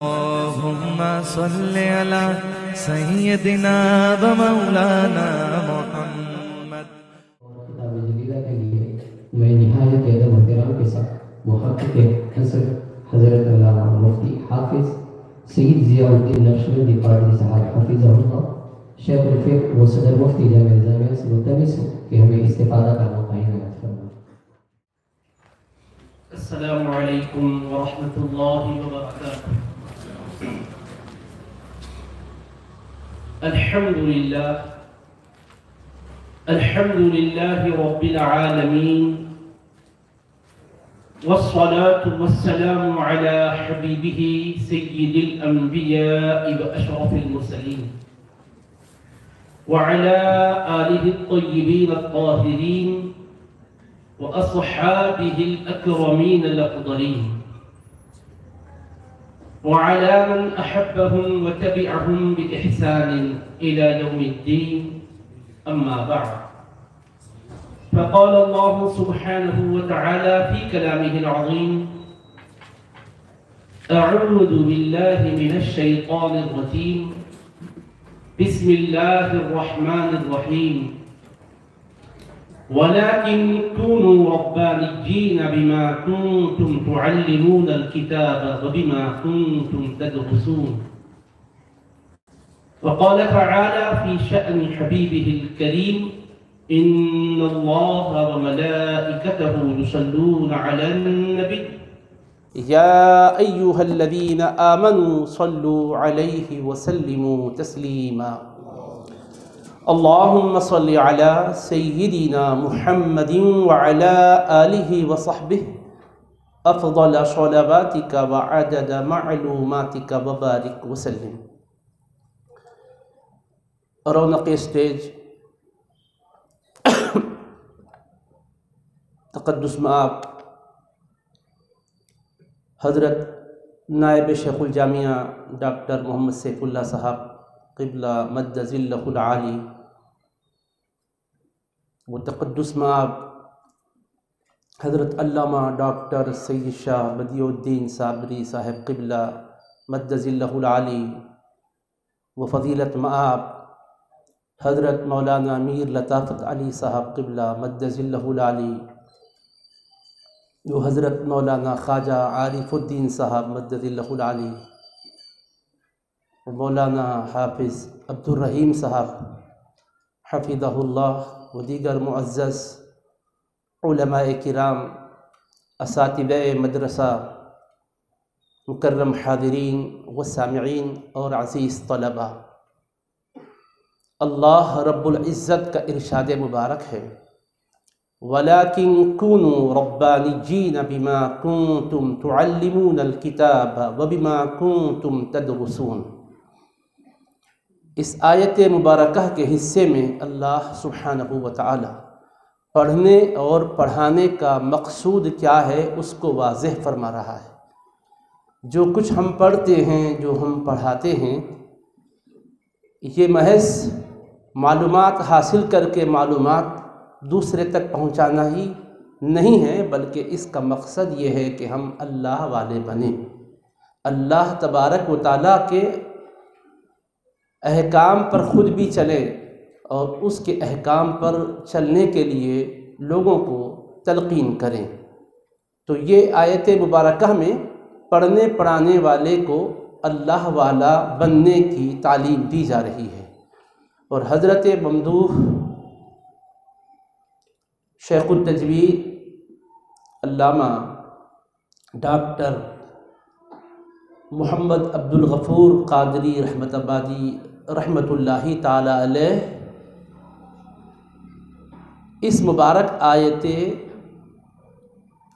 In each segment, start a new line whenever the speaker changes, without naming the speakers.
اللهم صل على سيدنا ومولانا محمد.
کتاب جلیلہ کے لیے میں نہایت ادب و احترام کے ساتھ محقق عصر حضرت علامہ مفتی حافظ سید ضیاء الدین نقشبندی پادری صاحب حفظہ اللہ شیخ الفقہ و صدر مفتی جامعہ نظامیہ سے ملتمس ہوں کہ ہمیں استفادہ کا موقع عنایت فرمائیں.
السلام علیکم ورحمۃ اللہ وبرکاتہ. الحمد للہ رب العالمین والصلاة والسلام على حبیبہ سید الانبیاء واشرف المرسلین وعلى آلہ الطیبین الطاہرین وأصحابه الأكرمين الأفضلين وعلى من أحبهم وتبعهم بإحسان إلى يوم الدين. أما بعد، فقال الله سبحانه وتعالى في كلامه العظيم: أعوذ بالله من الشيطان الرجيم، بسم الله الرحمن الرحيم، ولكن كونوا ربانيين بما كنتم تعلمون الكتاب وبما كنتم تدرسون. وقال تعالى في شأن حبيبه الكريم: إن الله وملائكته يصلون على النبي يا أيها الذين آمنوا صلوا عليه وسلموا تسليما. اللهم صل على سيدنا محمد وعلى آله وصحبه أفضل صلواتك وعدد معلوماتك وبارك وسلم. رونق اسٹیج، تقدس مآب حضرت نائب شیخ الجامعہ ڈاکٹر محمد سیف اللہ صاحب قبلہ مد ظلہ العالی، وہ تقدس مآب حضرت علامہ ڈاکٹر سید شاہ بدیع الدین صابری صاحب قبلہ مد ظلہ العالی، وہ فضیلت مآب حضرت مولانا میر لطافت علی صاحب قبلہ مد ظلہ العالی، وہ حضرت مولانا خواجہ عارف الدین صاحب مد ظلہ العالی، مولانا حافظ عبد الرحیم صاحب حفظہ اللہ، و دیگر معزز علماء کرام، اساتذہ مدرسہ، مکرم حاضرین و سامعین اور عزیز طلبہ، اللہ رب العزت کا ارشاد مبارک ہے: وَلَكِن كُونُوا رَبَّانِيِّينَ بِمَا كُنتُمْ تُعَلِّمُونَ الْكِتَابَ وَبِمَا كُنتُمْ تَدْرُسُونَ. اس آیت مبارکہ کے حصے میں اللہ سبحانہ و تعالی پڑھنے اور پڑھانے کا مقصود کیا ہے اس کو واضح فرما رہا ہے. جو کچھ ہم پڑھتے ہیں، جو ہم پڑھاتے ہیں، یہ محض معلومات حاصل کر کے معلومات دوسرے تک پہنچانا ہی نہیں ہے، بلکہ اس کا مقصد یہ ہے کہ ہم اللہ والے بنیں، اللہ تبارک و تعالیٰ کے احکام پر خود بھی چلیں اور اس کے احکام پر چلنے کے لیے لوگوں کو تلقین کریں. تو یہ آیت مبارکہ میں پڑھنے پڑھانے والے کو اللہ والا بننے کی تعلیم دی جا رہی ہے. اور حضرت ممدوح شیخ التجوید علامہ ڈاکٹر محمد عبد الغفور قادری رحمت آبادی رحمۃ اللہ تعالی علیہ اس مبارک آیت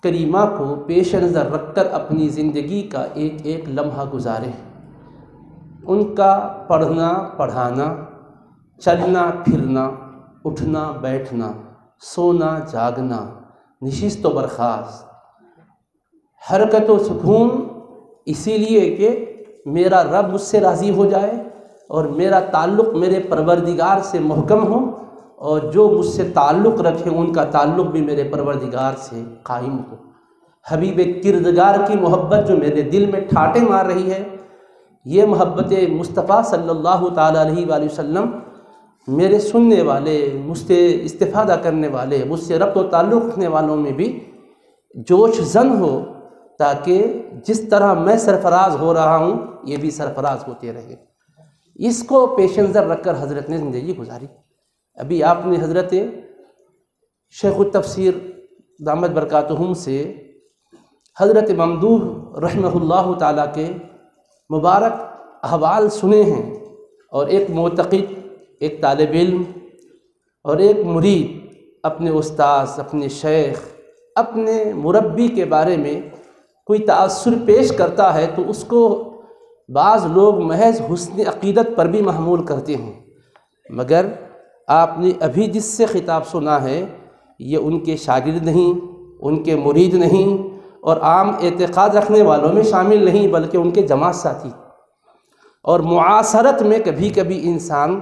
کریمہ کو پیش نظر رکھ کر اپنی زندگی کا ایک ایک لمحہ گزارے. ان کا پڑھنا پڑھانا، چلنا پھرنا، اٹھنا بیٹھنا، سونا جاگنا، نشست و برخاست، حرکت و سکون، اسی لیے کہ میرا رب مجھ سے راضی ہو جائے اور میرا تعلق میرے پروردگار سے محکم ہو، اور جو مجھ سے تعلق رکھیں ان کا تعلق بھی میرے پروردگار سے قائم ہو. حبیب کردگار کی محبت جو میرے دل میں ٹھاٹے مار رہی ہے، یہ محبت مصطفیٰ صلی اللہ تعالیٰ علیہ وآلہ وسلم میرے سننے والے، مجھ سے استفادہ کرنے والے، مجھ سے ربط و تعلق رکھنے والوں میں بھی جوش زن ہو، تاکہ جس طرح میں سرفراز ہو رہا ہوں یہ بھی سرفراز ہوتے رہے۔ اس کو پیش نظر رکھ کر حضرت نے زندگی گزاری۔ ابھی آپ نے حضرت شیخ التفسیر دامت برکاتہم سے حضرت ممدوح رحمہ اللہ تعالیٰ کے مبارک احوال سنے ہیں، اور ایک معتقد، ایک طالب علم اور ایک مرید اپنے استاذ، اپنے شیخ، اپنے مربی کے بارے میں کوئی تأثر پیش کرتا ہے تو اس کو بعض لوگ محض حسن عقیدت پر بھی محمول کرتے ہیں، مگر آپ نے ابھی جس سے خطاب سنا ہے یہ ان کے شاگرد نہیں، ان کے مرید نہیں، اور عام اعتقاد رکھنے والوں میں شامل نہیں، بلکہ ان کے جماعت ساتھی۔ اور معاصرت میں کبھی کبھی انسان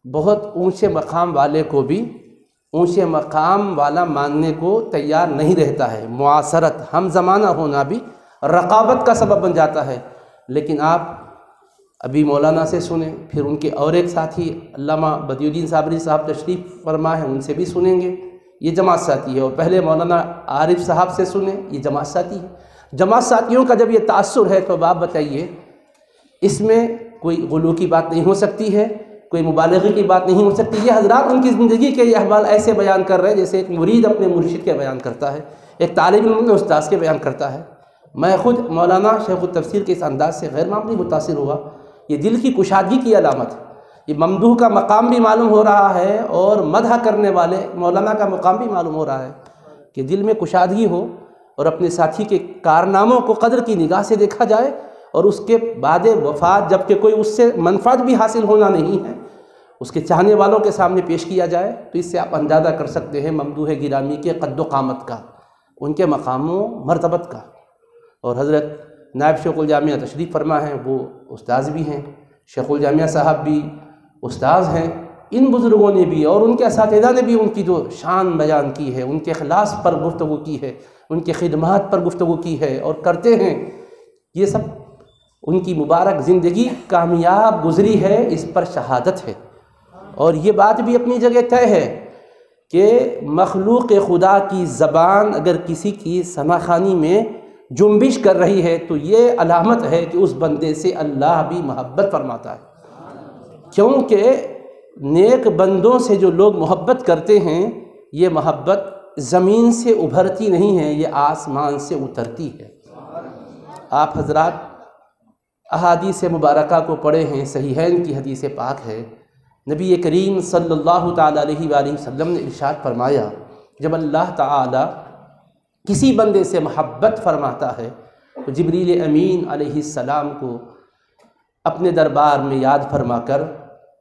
بہت اونچے مقام والے کو بھی اونچے مقام والا ماننے کو تیار نہیں رہتا ہے۔ معاصرت، ہم زمانہ ہونا بھی رقابت کا سبب بن جاتا ہے۔ لیکن آپ ابھی مولانا سے سنیں، پھر ان کے اور ایک ساتھی علامہ بدیع الدین صابری صاحب تشریف فرما ہیں، ان سے بھی سنیں گے، یہ جماعت ساتھی ہے۔ اور پہلے مولانا عارف صاحب سے سنیں، یہ جماعت ساتھی ہے۔ جماعت ساتھیوں کا جب یہ تأثر ہے تو اب آپ بتائیے اس میں کوئی غلو کی بات نہیں ہو سکتی ہے، کوئی مبالغے کی بات نہیں ہو سکتی۔ یہ حضرات ان کی زندگی کے یہ احوال ایسے بیان کر رہے ہیں جیسے ایک مرید اپنے مرشد کے بیان کرتا ہے، ایک طالب علم اپنے استاذ کے بیان کرتا ہے۔ میں خود مولانا شیخ التفسیر کے اس انداز سے غیر معمولی متاثر ہوا۔ یہ دل کی کشادگی کی علامت ہے۔ یہ ممدوح کا مقام بھی معلوم ہو رہا ہے اور مدح کرنے والے مولانا کا مقام بھی معلوم ہو رہا ہے کہ دل میں کشادگی ہو اور اپنے ساتھی کے کارناموں کو قدر کی نگاہ سے دیکھا جائے، اور اس کے بعد وفات جب کہ کوئی اس سے منفعت بھی حاصل ہونا نہیں ہے اس کے چاہنے والوں کے سامنے پیش کیا جائے، تو اس سے آپ اندازہ کر سکتے ہیں ممدوح گرامی کے قد و قامت کا، ان کے مقام و مرتبت کا۔ اور حضرت نائب شیخ الجامعہ تشریف فرما ہیں، وہ استاذ بھی ہیں، شیخ الجامعہ صاحب بھی استاذ ہیں۔ ان بزرگوں نے بھی اور ان کے اساتذہ نے بھی ان کی جو شان بیان کی ہے، ان کے اخلاص پر گفتگو کی ہے، ان کے خدمات پر گفتگو کی ہے اور کرتے ہیں، یہ سب ان کی مبارک زندگی کامیاب گزری ہے، اس پر شہادت ہے۔ اور یہ بات بھی اپنی جگہ طے ہے کہ مخلوق خدا کی زبان اگر کسی کی سماخانی میں جنبش کر رہی ہے تو یہ علامت ہے کہ اس بندے سے اللہ بھی محبت فرماتا ہے، کیونکہ نیک بندوں سے جو لوگ محبت کرتے ہیں یہ محبت زمین سے ابھرتی نہیں ہے، یہ آسمان سے اترتی ہے۔ آپ حضرات احادیث مبارکہ کو پڑھے ہیں، صحیحین کی حدیث پاک ہے، نبی کریم صلی اللہ تعالیٰ علیہ وآلہ وسلم نے ارشاد فرمایا جب اللہ تعالیٰ کسی بندے سے محبت فرماتا ہے تو جبریل امین علیہ السلام کو اپنے دربار میں یاد فرما کر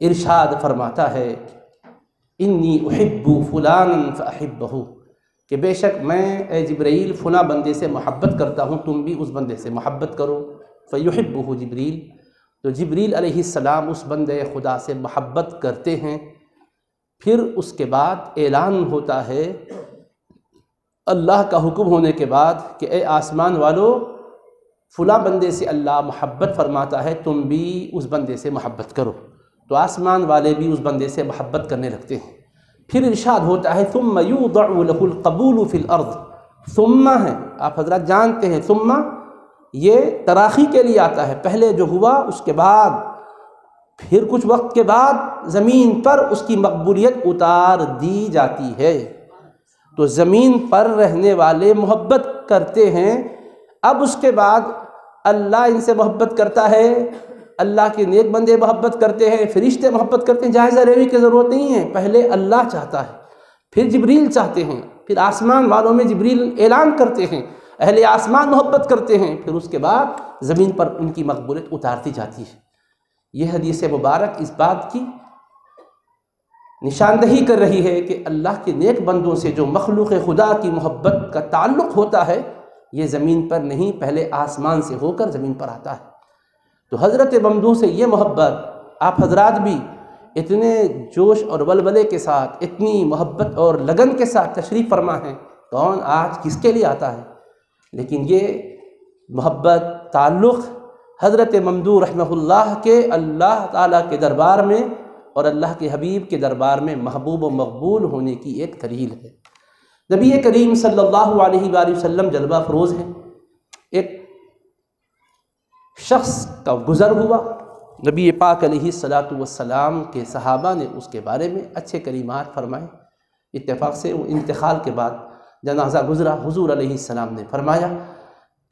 ارشاد فرماتا ہے انی احب فلانا فاحبہ، کہ بے شک میں اے جبرائیل فلاں بندے سے محبت کرتا ہوں، تم بھی اس بندے سے محبت کرو۔ فیحبہ جبریل، تو جبریل علیہ السلام اس بندے خدا سے محبت کرتے ہیں۔ پھر اس کے بعد اعلان ہوتا ہے اللہ کا حکم ہونے کے بعد کہ اے آسمان والو، فلاں بندے سے اللہ محبت فرماتا ہے، تم بھی اس بندے سے محبت کرو۔ تو آسمان والے بھی اس بندے سے محبت کرنے لگتے ہیں۔ پھر ارشاد ہوتا ہے ثم یوضع له القبول فی الارض، ثم ہے، آپ حضرات جانتے ہیں ثم یہ تراخی کے لیے آتا ہے، پہلے جو ہوا اس کے بعد پھر کچھ وقت کے بعد زمین پر اس کی مقبولیت اتار دی جاتی ہے۔ تو زمین پر رہنے والے محبت کرتے ہیں، اب اس کے بعد اللہ ان سے محبت کرتا ہے، اللہ کے نیک بندے محبت کرتے ہیں، فرشتے محبت کرتے ہیں، جائزہ روی کی ضرورت نہیں ہے، پہلے اللہ چاہتا ہے، پھر جبریل چاہتے ہیں، پھر آسمان والوں میں جبریل اعلان کرتے ہیں، اہل آسمان محبت کرتے ہیں، پھر اس کے بعد زمین پر ان کی مقبولیت اتارتی جاتی ہے۔ یہ حدیث مبارک اس بات کی نشاندہی کر رہی ہے کہ اللہ کے نیک بندوں سے جو مخلوق خدا کی محبت کا تعلق ہوتا ہے یہ زمین پر نہیں، پہلے آسمان سے ہو کر زمین پر آتا ہے۔ تو حضرت ممدوح سے یہ محبت آپ حضرات بھی اتنے جوش اور ولولے کے ساتھ، اتنی محبت اور لگن کے ساتھ تشریف فرما ہیں، کون آج کس کے لیے آتا ہے، لیکن یہ محبت تعلق حضرت ممدوح رحمہ اللہ کے اللہ تعالیٰ کے دربار میں اور اللہ کے حبیب کے دربار میں محبوب و مقبول ہونے کی ایک دلیل ہے۔ نبی کریم صلی اللہ علیہ وآلہ وسلم جلوہ فروز ہیں۔ ایک شخص کا گزر ہوا، نبی پاک علیہ الصلاۃ والسلام کے صحابہ نے اس کے بارے میں اچھے کلمات فرمائے۔ اتفاق سے انتقال کے بعد جنازہ گزرا، حضور علیہ السلام نے فرمایا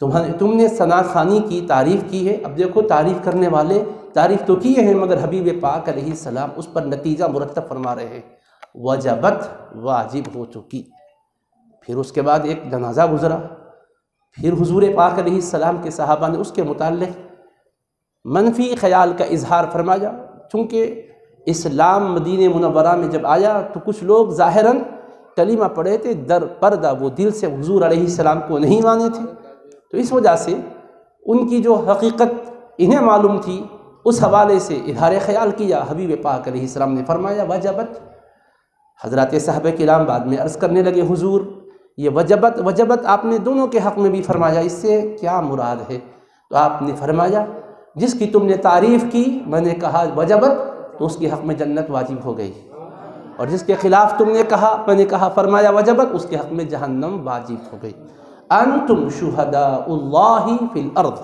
تم نے ثنا خوانی کی، تعریف کی ہے۔ اب دیکھو تعریف کرنے والے تعریف تو کیے ہیں، مگر حبیب پاک علیہ السلام اس پر نتیجہ مرتب فرما رہے ہیں، وجبت، واجب ہو چکی۔ پھر اس کے بعد ایک جنازہ گزرا، پھر حضور پاک علیہ السلام کے صحابہ نے اس کے متعلق منفی خیال کا اظہار فرمایا۔ چونکہ اسلام مدینہ منورہ میں جب آیا تو کچھ لوگ ظاہراً کلمہ پڑھے تھے، در پردہ وہ دل سے حضور علیہ السلام کو نہیں مانے تھے، تو اس وجہ سے ان کی جو حقیقت انہیں معلوم تھی اس حوالے سے اظہار خیال کیا۔ حبیب پاک علیہ السلام نے فرمایا وجبت۔ حضرات صحابہ کرام بعد میں عرض کرنے لگے حضور یہ وجبت آپ نے دونوں کے حق میں بھی فرمایا، اس سے کیا مراد ہے؟ تو آپ نے فرمایا جس کی تم نے تعریف کی، میں نے کہا وجبت، تو اس کے حق میں جنت واجب ہو گئی، اور جس کے خلاف تم نے کہا، میں نے کہا فرمایا وجبت، اس کے حق میں جہنم واجب ہو گئی۔ انتم شہداء اللہ فی الارض،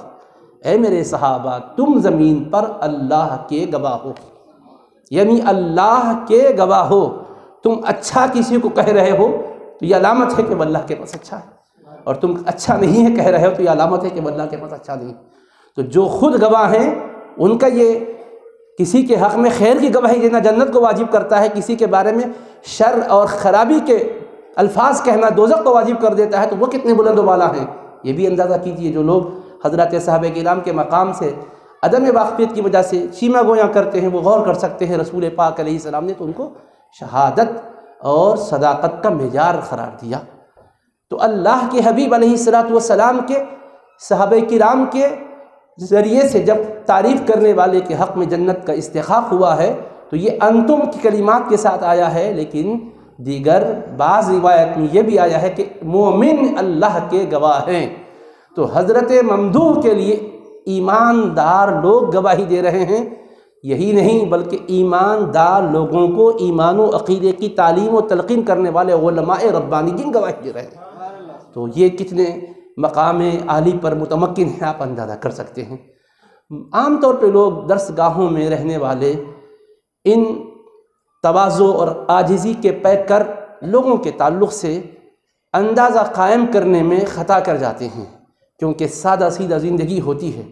اے میرے صحابہ تم زمین پر اللہ کے گواہ ہو، یعنی اللہ کے گواہ ہو۔ تم اچھا کسی کو کہہ رہے ہو تو یہ علامت ہے کہ وہ اللہ کے پاس اچھا ہے، اور تم اچھا نہیں ہے کہہ رہے ہو تو یہ علامت ہے کہ وہ اللہ کے پاس اچھا نہیں۔ تو جو خود گواہ ہیں ان کا یہ کسی کے حق میں خیر کی گواہی دینا جنت کو واجب کرتا ہے، کسی کے بارے میں شر اور خرابی کے الفاظ کہنا دوزخ کو واجب کر دیتا ہے، تو وہ کتنے بلند و بالا ہیں۔ یہ بھی اندازہ کیجئے جو لوگ حضرات صحابہ کرام کے مقام سے عدم واقفیت کی وجہ سے چیمہ گویاں کرتے ہیں، وہ غور کر سکتے ہیں رسول پاک علیہ السلام نے تو ان کو شہادت اور صداقت کا معیار قرار دیا۔ تو اللہ کے حبیب علیہ السلام کے صحابہ کرام کے ذریعے سے جب تعریف کرنے والے کے حق میں جنت کا استحقاق ہوا ہے تو یہ انتم کی کلمات کے ساتھ آیا ہے، لیکن دیگر بعض روایت میں یہ بھی آیا ہے کہ مومن اللہ کے گواہ ہیں۔ تو حضرت ممدوح کے لیے ایماندار لوگ گواہی دے رہے ہیں، یہی نہیں بلکہ ایماندار لوگوں کو ایمان و عقیدے کی تعلیم و تلقین کرنے والے علماء ربانیین گواہی دے رہے ہیں۔ تو یہ کتنے مقام عالی پر متمکن ہیں آپ اندازہ کر سکتے ہیں۔ عام طور پہ لوگ درس گاہوں میں رہنے والے ان تواضع اور عاجزی کے پیک کر لوگوں کے تعلق سے اندازہ قائم کرنے میں خطا کر جاتے ہیں، کیونکہ سادہ سیدھا زندگی ہوتی ہے،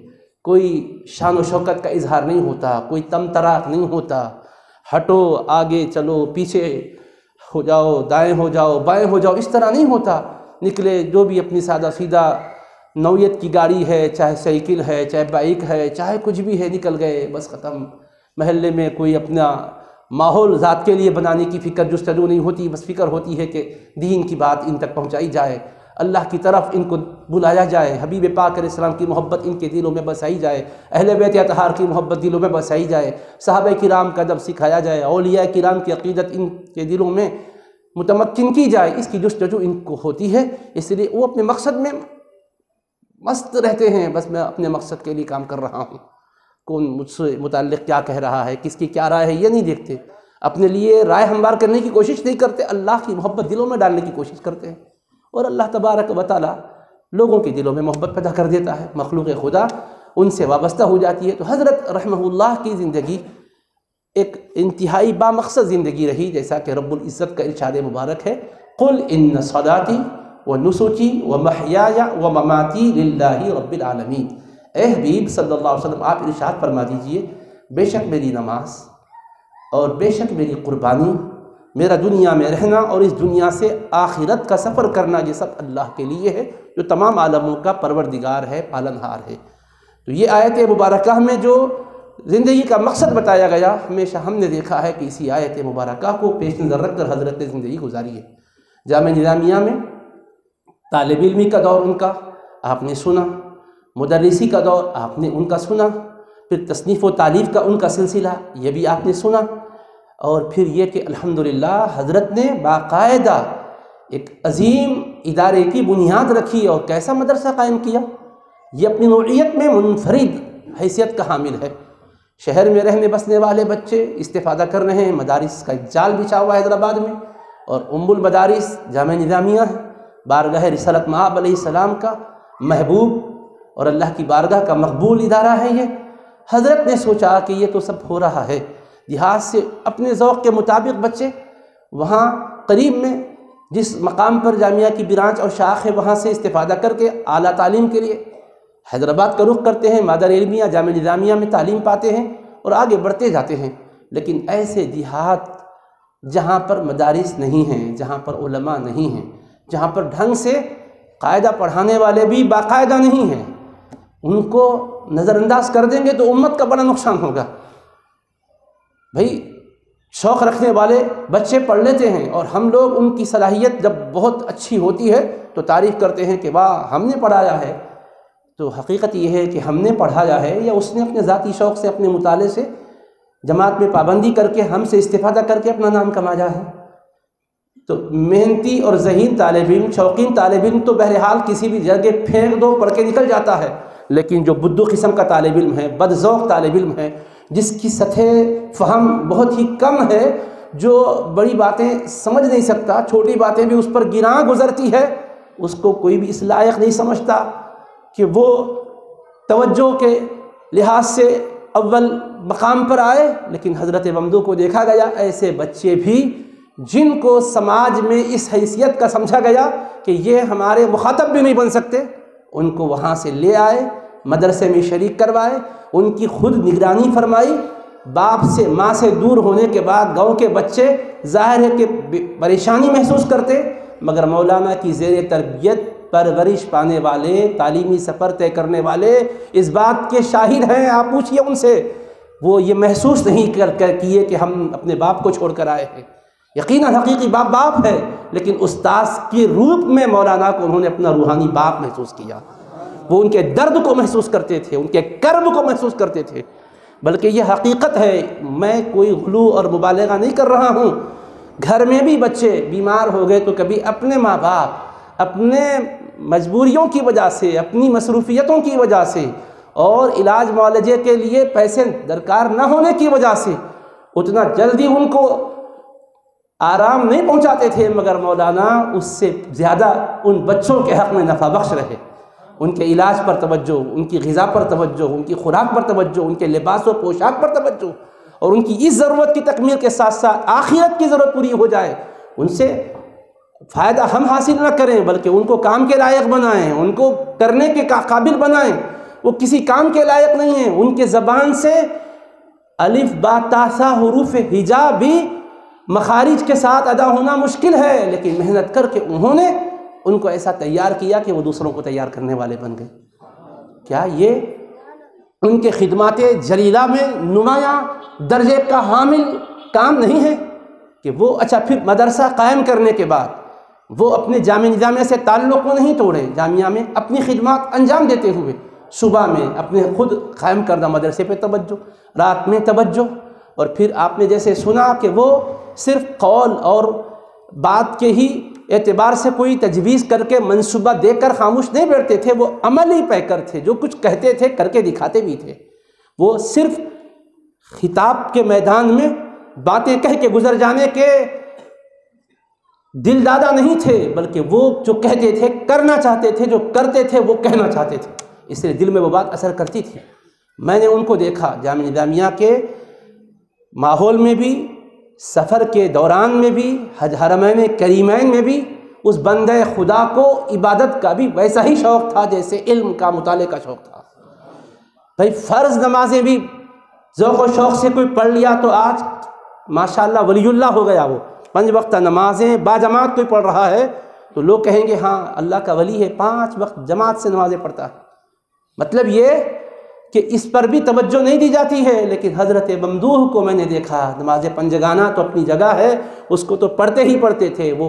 کوئی شان و شوکت کا اظہار نہیں ہوتا، کوئی تم تراق نہیں ہوتا، ہٹو آگے چلو پیچھے ہو جاؤ، دائیں ہو جاؤ بائیں ہو جاؤ، اس طرح نہیں ہوتا۔ نکلے جو بھی اپنی سادہ سیدھا نوعیت کی گاڑی ہے، چاہے سائیکل ہے، چاہے بائک ہے، چاہے کچھ بھی ہے، نکل گئے بس ختم۔ محلے میں کوئی اپنا ماحول ذات کے لیے بنانے کی فکر جستجو نہیں ہوتی، بس فکر ہوتی ہے کہ دین کی بات ان تک پہنچائی جائے، اللہ کی طرف ان کو بلایا جائے، حبیب پاک علیہ السلام کی محبت ان کے دلوں میں بسائی جائے، اہل بیت اطہار کی محبت دلوں میں بسائی جائے، صحابہ کرام کا ادب سکھایا جائے، اولیاء کرام کی عقیدت ان کے دلوں میں متمکن کی جائے، اس کی جستجو ان کو ہوتی ہے۔ اس لیے وہ اپنے مقصد میں مست رہتے ہیں، بس میں اپنے مقصد کے لیے کام کر رہا ہوں، کون مجھ سے متعلق کیا کہہ رہا ہے، کس کی کیا رائے ہے، یہ نہیں دیکھتے، اپنے لیے رائے ہموار کرنے کی کوشش نہیں کرتے، اللہ کی محبت دلوں میں ڈالنے کی کوشش کرتے ہیں، اور اللہ تبارک و تعالیٰ لوگوں کے دلوں میں محبت پیدا کر دیتا ہے، مخلوق خدا ان سے وابستہ ہو جاتی ہے۔ تو حضرت رحمہ اللہ کی زندگی ایک انتہائی بامقصد زندگی رہی، جیسا کہ رب العزت کا ارشاد مبارک ہے، قل ان صلاتی ونسکی ومحیای ومماتی للہ رب العالمین۔ اے حبیب صلی اللہ علیہ وسلم آپ ارشاد فرما دیجئے بے شک میری نماز اور بے شک میری قربانی، میرا دنیا میں رہنا اور اس دنیا سے آخرت کا سفر کرنا، یہ سب اللہ کے لیے ہے جو تمام عالموں کا پروردگار ہے، پالنہار ہے۔ تو یہ آیت مبارکہ میں جو زندگی کا مقصد بتایا گیا، ہمیشہ ہم نے دیکھا ہے کہ اسی آیت مبارکہ کو پیش نظر رکھ کر حضرت نے زندگی گزاری ہے۔ جامعہ نظامیہ میں طالب علمی کا دور ان کا آپ نے سنا، مدرسی کا دور آپ نے ان کا سنا، پھر تصنیف و تالیف کا ان کا سلسلہ یہ بھی آپ نے سنا، اور پھر یہ کہ الحمدللہ حضرت نے باقاعدہ ایک عظیم ادارے کی بنیاد رکھی اور کیسا مدرسہ قائم کیا، یہ اپنی نوعیت میں منفرد حیثیت کا حامل ہے۔ شہر میں رہنے بسنے والے بچے استفادہ کر رہے ہیں، مدارس کا ایک جال بچھا ہوا ہے حیدرآباد میں، اور ام المدارس جامعہ نظامیہ ہے، بارگاہ رسالت مآب علیہ السلام کا محبوب اور اللہ کی بارگاہ کا مقبول ادارہ ہے یہ۔ حضرت نے سوچا کہ یہ تو سب ہو رہا ہے، دیہات سے اپنے ذوق کے مطابق بچے وہاں قریب میں جس مقام پر جامعہ کی برانچ اور شاخ ہے وہاں سے استفادہ کر کے اعلیٰ تعلیم کے لیے حیدرآباد کا رخ کرتے ہیں، مادر علمیہ جامعہ نظامیہ میں تعلیم پاتے ہیں اور آگے بڑھتے جاتے ہیں۔ لیکن ایسے دیہات جہاں پر مدارس نہیں ہیں، جہاں پر علماء نہیں ہیں، جہاں پر ڈھنگ سے قاعدہ پڑھانے والے بھی باقاعدہ نہیں ہیں، ان کو نظر انداز کر دیں گے تو امت کا بڑا نقصان ہوگا۔ بھئی شوق رکھنے والے بچے پڑھ لیتے ہیں، اور ہم لوگ ان کی صلاحیت جب بہت اچھی ہوتی ہے تو تعریف کرتے ہیں کہ واہ ہم نے پڑھایا ہے۔ تو حقیقت یہ ہے کہ ہم نے پڑھایا ہے یا اس نے اپنے ذاتی شوق سے اپنے مطالعے سے جماعت میں پابندی کر کے ہم سے استفادہ کر کے اپنا نام کمایا ہے۔ تو محنتی اور ذہین طالب علم، شوقین طالب علم تو بہرحال کسی بھی جگہ پھینک دو پڑھ کے نکل جاتا ہے، لیکن جو بدو قسم کا طالب علم ہے، بد ذوق طالب علم ہے، جس کی سطح فہم بہت ہی کم ہے، جو بڑی باتیں سمجھ نہیں سکتا، چھوٹی باتیں بھی اس پر گراں گزرتی ہے، اس کو کوئی بھی اس لائق نہیں سمجھتا کہ وہ توجہ کے لحاظ سے اول مقام پر آئے۔ لیکن حضرت ممدوح کو دیکھا گیا ایسے بچے بھی جن کو سماج میں اس حیثیت کا سمجھا گیا کہ یہ ہمارے مخاطب بھی نہیں بن سکتے، ان کو وہاں سے لے آئے، مدرسے میں شریک کروائے، ان کی خود نگرانی فرمائی۔ باپ سے ماں سے دور ہونے کے بعد گاؤں کے بچے ظاہر ہے کہ پریشانی محسوس کرتے، مگر مولانا کی زیر تربیت پرورش پانے والے، تعلیمی سفر طے کرنے والے اس بات کے شاہد ہیں۔ آپ پوچھئے ان سے، وہ یہ محسوس نہیں کیے کہ ہم اپنے باپ کو چھوڑ کر آئے ہیں۔ یقیناً حقیقی باپ باپ ہے، لیکن استاذ کے روپ میں مولانا کو انہوں نے اپنا روحانی باپ محسوس کیا۔ وہ ان کے درد کو محسوس کرتے تھے، ان کے کرب کو محسوس کرتے تھے۔ بلکہ یہ حقیقت ہے، میں کوئی غلو اور مبالغہ نہیں کر رہا ہوں۔ گھر میں بھی بچے بیمار ہو گئے تو کبھی اپنے ماں باپ اپنے مجبوریوں کی وجہ سے، اپنی مصروفیتوں کی وجہ سے اور علاج معالجے کے لیے پیسے درکار نہ ہونے کی وجہ سے اتنا جلدی ان کو آرام نہیں پہنچاتے تھے، مگر مولانا اس سے زیادہ ان بچوں کے حق میں نفع بخش رہے۔ ان کے علاج پر توجہ، ان کی غذا پر توجہ، ان کی خوراک پر توجہ، ان کے لباس و پوشاک پر توجہ، اور ان کی اس ضرورت کی تکمیل کے ساتھ ساتھ آخرت کی ضرورت پوری ہو جائے۔ ان سے فائدہ ہم حاصل نہ کریں بلکہ ان کو کام کے لائق بنائیں، ان کو کرنے کے قابل بنائیں۔ وہ کسی کام کے لائق نہیں ہیں، ان کے زبان سے الف با تا سا حروف ہجا بھی مخارج کے ساتھ ادا ہونا مشکل ہے، لیکن محنت کر کے انہوں نے ان کو ایسا تیار کیا کہ وہ دوسروں کو تیار کرنے والے بن گئے۔ کیا یہ ان کے خدمات جلیلہ میں نمایاں درجے کا حامل کام نہیں ہے کہ وہ اچھا پھر مدرسہ قائم کرنے کے بعد وہ اپنے جامعہ نظامیہ سے تعلق کو نہیں توڑے، جامعہ میں اپنی خدمات انجام دیتے ہوئے صبح میں اپنے خود قائم کردہ مدرسے پہ توجہ، رات میں توجہ، اور پھر آپ نے جیسے سنا کہ وہ صرف قول اور بات کے ہی اعتبار سے کوئی تجویز کر کے منصوبہ دے کر خاموش نہیں بیٹھتے تھے، وہ عملی پیکر تھے، جو کچھ کہتے تھے کر کے دکھاتے بھی تھے۔ وہ صرف خطاب کے میدان میں باتیں کہہ کے گزر جانے کے دل دادا نہیں تھے، بلکہ وہ جو کہتے تھے کرنا چاہتے تھے، جو کرتے تھے وہ کہنا چاہتے تھے، اس لیے دل میں وہ بات اثر کرتی تھی۔ میں نے ان کو دیکھا جامعہ نظامیہ کے ماحول میں بھی، سفر کے دوران میں بھی، حج حرمین کریمین میں بھی اس بندہ خدا کو عبادت کا بھی ویسا ہی شوق تھا جیسے علم کا مطالعے کا شوق تھا۔ بھائی فرض نمازیں بھی ذوق و شوق سے کوئی پڑھ لیا تو آج ماشاءاللہ ولی اللہ ہو گیا، وہ 5 وقتہ نمازیں باجماعت کوئی پڑھ رہا ہے تو لوگ کہیں گے ہاں اللہ کا ولی ہے، 5 وقت جماعت سے نمازیں پڑھتا ہے۔ مطلب یہ کہ اس پر بھی توجہ نہیں دی جاتی ہے، لیکن حضرت ممدوح کو میں نے دیکھا، نماز پنجگانہ تو اپنی جگہ ہے، اس کو تو پڑھتے ہی پڑھتے تھے، وہ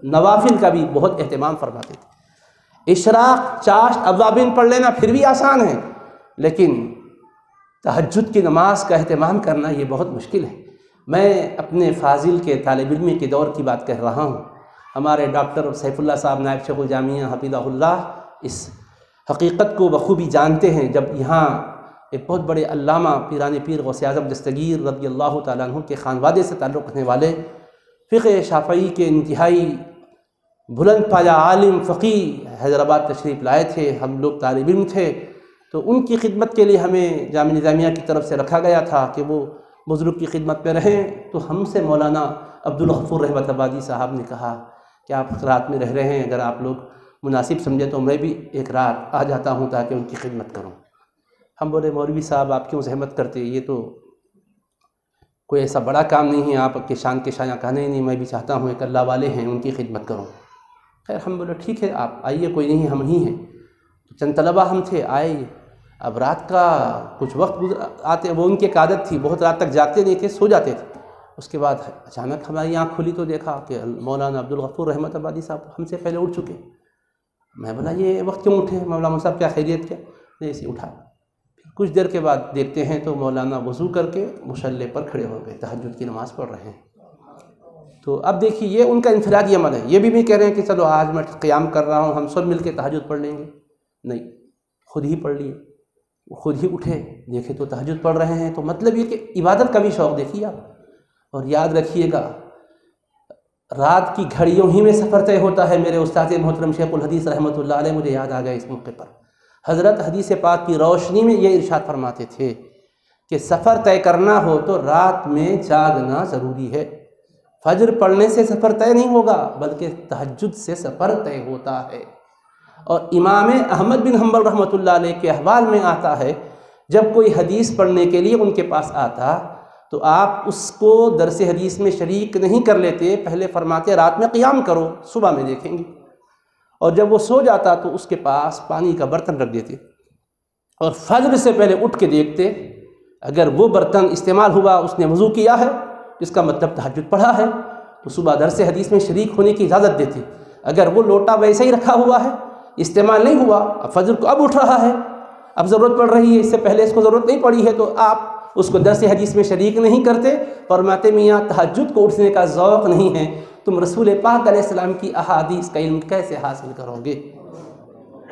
نوافل کا بھی بہت اہتمام فرماتے تھے۔ اشراق، چاشت، اوابین پڑھ لینا پھر بھی آسان ہے، لیکن تہجد کی نماز کا اہتمام کرنا یہ بہت مشکل ہے۔ میں اپنے فاضل کے طالب علمی کے دور کی بات کہہ رہا ہوں۔ ہمارے ڈاکٹر سیف اللہ صاحب نائب شیخ الجامعہ حفظہ اللہ اس حقیقت کو بخوبی جانتے ہیں۔ جب یہاں ایک بہت بڑے علامہ پیران پیر غوث اعظم دستگیر رضی اللہ تعالیٰ عنہ کے خانوادے سے تعلق رکھنے والے، فقہ شافعی کے انتہائی بلند پایا عالم فقی حیدرآباد تشریف لائے تھے، ہم لوگ طالب علم تھے، تو ان کی خدمت کے لیے ہمیں جامعہ نظامیہ کی طرف سے رکھا گیا تھا کہ وہ بزرگ کی خدمت میں رہیں۔ تو ہم سے مولانا عبدالغفور رحمت آبادی صاحب نے کہا کہ آپ رات میں رہ رہے ہیں، اگر آپ لوگ مناسب سمجھے تو میں بھی ایک رات آ جاتا ہوں تاکہ ان کی خدمت کروں۔ ہم بولے مولوی صاحب آپ کیوں زحمت کرتے، یہ تو کوئی ایسا بڑا کام نہیں ہے، آپ کے شان کے شایاں کہنے ہی نہیں، میں بھی چاہتا ہوں ایک اللہ والے ہیں ان کی خدمت کروں۔ خیر ہم بولے ٹھیک ہے آپ آئیے، کوئی نہیں ہم ہی ہیں۔ تو چند طلبہ ہم تھے آئے، اب رات کا کچھ وقت آتے، وہ ان کی ایک عادت تھی، بہت رات تک جاگتے نہیں تھے، سو جاتے تھے۔ اس کے بعد اچانک ہماری آنکھ کھلی تو دیکھا کہ مولانا عبدالغفور رحمت آبادی صاحب ہم سے پہلے اٹھ چکے۔ میں بولا یہ وقت کیوں اٹھے مولانا صاحب، کیا خیریت کیا؟ نہیں ایسے اٹھا۔ پھر کچھ دیر کے بعد دیکھتے ہیں تو مولانا وضو کر کے مصلی پر کھڑے ہو گئے، تہجد کی نماز پڑھ رہے ہیں۔ تو اب دیکھیے یہ ان کا انفرادی عمل ہے، یہ بھی نہیں کہہ رہے ہیں کہ چلو آج میں قیام کر رہا ہوں ہم سب مل کے تہجد پڑھ لیں گے، نہیں، خود ہی پڑھ لیے، خود ہی اٹھے، دیکھے تو تہجد پڑھ رہے ہیں۔ تو مطلب یہ کہ عبادت کا بھی شوق دیکھیے آپ، اور یاد رکھیے گا رات کی گھڑیوں ہی میں سفر طے ہوتا ہے۔ میرے استاد محترم شیخ الحدیث رحمۃ اللہ علیہ مجھے یاد آ گیا اس موقع پر، حضرت حدیث پاک کی روشنی میں یہ ارشاد فرماتے تھے کہ سفر طے کرنا ہو تو رات میں جاگنا ضروری ہے۔ فجر پڑھنے سے سفر طے نہیں ہوگا بلکہ تہجد سے سفر طے ہوتا ہے۔ اور امام احمد بن حنبل رحمۃ اللہ علیہ کے احوال میں آتا ہے جب کوئی حدیث پڑھنے کے لیے ان کے پاس آتا تو آپ اس کو درس حدیث میں شریک نہیں کر لیتے، پہلے فرماتے رات میں قیام کرو، صبح میں دیکھیں گے۔ اور جب وہ سو جاتا تو اس کے پاس پانی کا برتن رکھ دیتے، اور فجر سے پہلے اٹھ کے دیکھتے، اگر وہ برتن استعمال ہوا، اس نے وضو کیا ہے، اس کا مطلب تہجد پڑھا ہے، تو صبح درس حدیث میں شریک ہونے کی اجازت دیتے۔ اگر وہ لوٹا ویسے ہی رکھا ہوا ہے، استعمال نہیں ہوا، اب فجر کو اب اٹھ رہا ہے، اب ضرورت پڑ رہی ہے، اس سے پہلے اس کو ضرورت نہیں پڑی ہے، تو آپ اس کو درس حدیث میں شریک نہیں کرتے۔ فرماتے میاں تہجد کو اٹھنے کا ذوق نہیں ہے، تم رسول پاک علیہ السلام کی احادیث کا علم کیسے حاصل کرو گے؟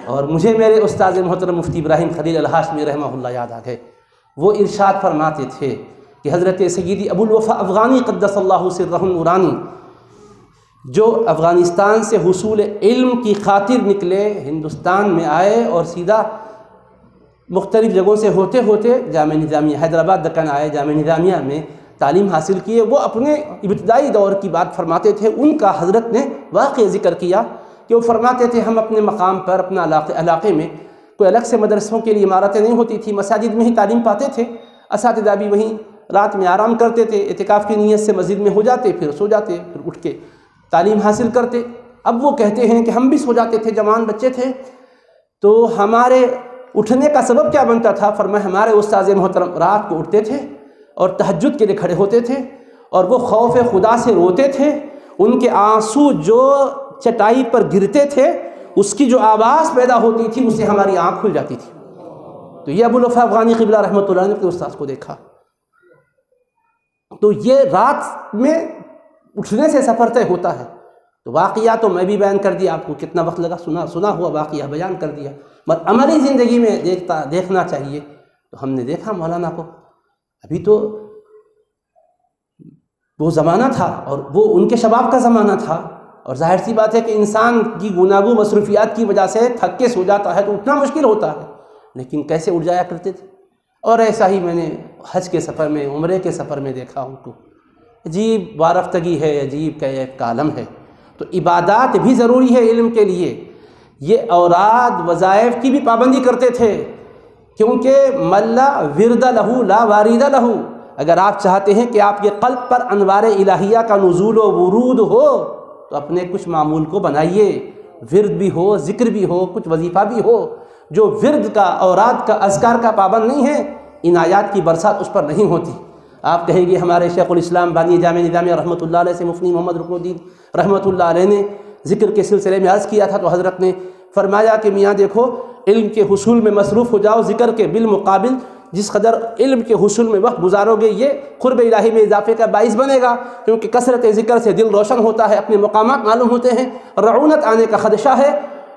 اور مجھے میرے استاد محترم مفتی ابراہیم خلیل الہاشمی رحمہ اللہ یاد آ گئے، وہ ارشاد فرماتے تھے کہ حضرت سیدی ابو الوفا افغانی قدس اللہ سرہ النورانی جو افغانستان سے حصول علم کی خاطر نکلے، ہندوستان میں آئے اور سیدھا مختلف جگہوں سے ہوتے ہوتے جامعہ نظامیہ حیدرآباد دکن آئے، جامعہ نظامیہ میں تعلیم حاصل کیے۔ وہ اپنے ابتدائی دور کی بات فرماتے تھے، ان کا حضرت نے واقعہ ذکر کیا کہ وہ فرماتے تھے ہم اپنے مقام پر اپنا علاقے میں کوئی الگ سے مدرسوں کے لیے عمارتیں نہیں ہوتی تھی، مساجد میں ہی تعلیم پاتے تھے، اساتذہ بھی وہیں رات میں آرام کرتے تھے، اعتکاف کی نیت سے مسجد میں ہو جاتے، پھر سو جاتے، پھر اٹھ کے تعلیم حاصل کرتے۔ اب وہ کہتے ہیں کہ ہم بھی سو جاتے تھے، جوان بچے تھے، تو ہمارے اٹھنے کا سبب کیا بنتا تھا؟ فرمایا ہمارے استاد محترم رات کو اٹھتے تھے اور تہجد کے لیے کھڑے ہوتے تھے، اور وہ خوف خدا سے روتے تھے، ان کے آنسو جو چٹائی پر گرتے تھے اس کی جو آواز پیدا ہوتی تھی اس سے ہماری آنکھ کھل جاتی تھی۔ تو یہ ابو الوفا افغانی قبلہ رحمۃ اللہ نے اپنے استاد کو دیکھا۔ تو یہ رات میں اٹھنے سے سفر طے ہوتا ہے۔ تو واقعہ تو میں بھی بیان کر دیا، آپ کو کتنا وقت لگا، سنا ہوا واقعہ بیان کر دیا، مگر عملی زندگی میں دیکھنا چاہیے۔ تو ہم نے دیکھا مولانا کو، ابھی تو وہ زمانہ تھا اور وہ ان کے شباب کا زمانہ تھا، اور ظاہر سی بات ہے کہ انسان کی گوناگو مصروفیات کی وجہ سے تھک کے سو جاتا ہے تو اٹھنا مشکل ہوتا ہے، لیکن کیسے اٹھ جایا کرتے تھے۔ اور ایسا ہی میں نے حج کے سفر میں، عمرے کے سفر میں دیکھا ان کو، عجیب وارفتگی ہے، عجیب ایک عالم ہے۔ تو عبادات بھی ضروری ہے علم کے لیے۔ یہ اوراد وظائف کی بھی پابندی کرتے تھے، کیونکہ ملا ورد لہو لا وارد لہو، اگر آپ چاہتے ہیں کہ آپ کے قلب پر انوار الہیہ کا نزول و ورود ہو تو اپنے کچھ معمول کو بنائیے، ورد بھی ہو، ذکر بھی ہو، کچھ وظیفہ بھی ہو۔ جو ورد کا، اوراد کا، اذکار کا پابند نہیں ہے، عنایات کی برسات اس پر نہیں ہوتی۔ آپ کہیں گے ہمارے شیخ الاسلام بانی جامعہ نظامیہ رحمۃ اللہ علیہ سے مفتی محمد رکن الدین رحمۃ اللہ علیہ نے ذکر کے سلسلے میں عرض کیا تھا، تو حضرت نے فرمایا کہ میاں دیکھو علم کے حصول میں مصروف ہو جاؤ، ذکر کے بالمقابل جس قدر علم کے حصول میں وقت گزارو گے یہ قرب الہی میں اضافے کا باعث بنے گا، کیونکہ کثرت ذکر سے دل روشن ہوتا ہے، اپنے مقامات معلوم ہوتے ہیں، رعونت آنے کا خدشہ ہے۔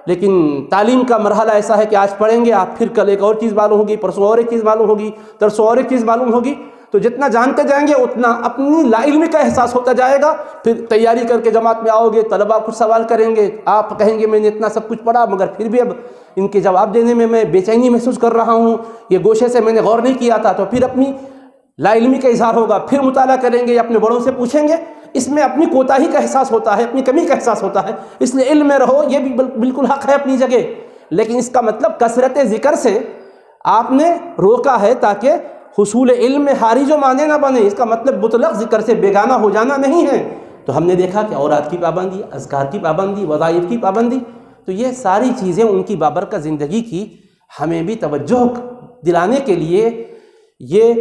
لیکن تعلیم کا مرحلہ ایسا ہے کہ آج پڑھیں گے، آپ پھر کل ایک اور چیز معلوم ہوگی، پرسوں اور ایک چیز معلوم ہوگی، ترسوں اور ایک چیز معلوم ہوگی. تو جتنا جانتے جائیں گے اتنا اپنی لا علمی کا احساس ہوتا جائے گا. پھر تیاری کر کے جماعت میں آؤ گے، طلباء کچھ سوال کریں گے، آپ کہیں گے میں نے اتنا سب کچھ پڑھا مگر پھر بھی اب ان کے جواب دینے میں بے چینی محسوس کر رہا ہوں، یہ گوشے سے میں نے غور نہیں کیا تھا. تو پھر اپنی لا علمی کا اظہار ہوگا، پھر مطالعہ کریں گے، اپنے بڑوں سے پوچھیں گے. اس میں اپنی کوتاہی کا احساس ہوتا ہے، اپنی کمی کا احساس ہوتا ہے. اس لیے علم میں رہو، یہ بھی بالکل حق ہے اپنی جگہ، لیکن اس کا مطلب کثرت ذکر سے آپ نے روکا ہے تاکہ حصول علم میں حاری جو معنی نہ بنے. اس کا مطلب مطلق ذکر سے بیگانہ ہو جانا نہیں ہے. تو ہم نے دیکھا کہ اوراد کی پابندی، اذکار کی پابندی، وظائف کی پابندی، تو یہ ساری چیزیں ان کی بابرکت زندگی کی ہمیں بھی توجہ دلانے کے لیے یہ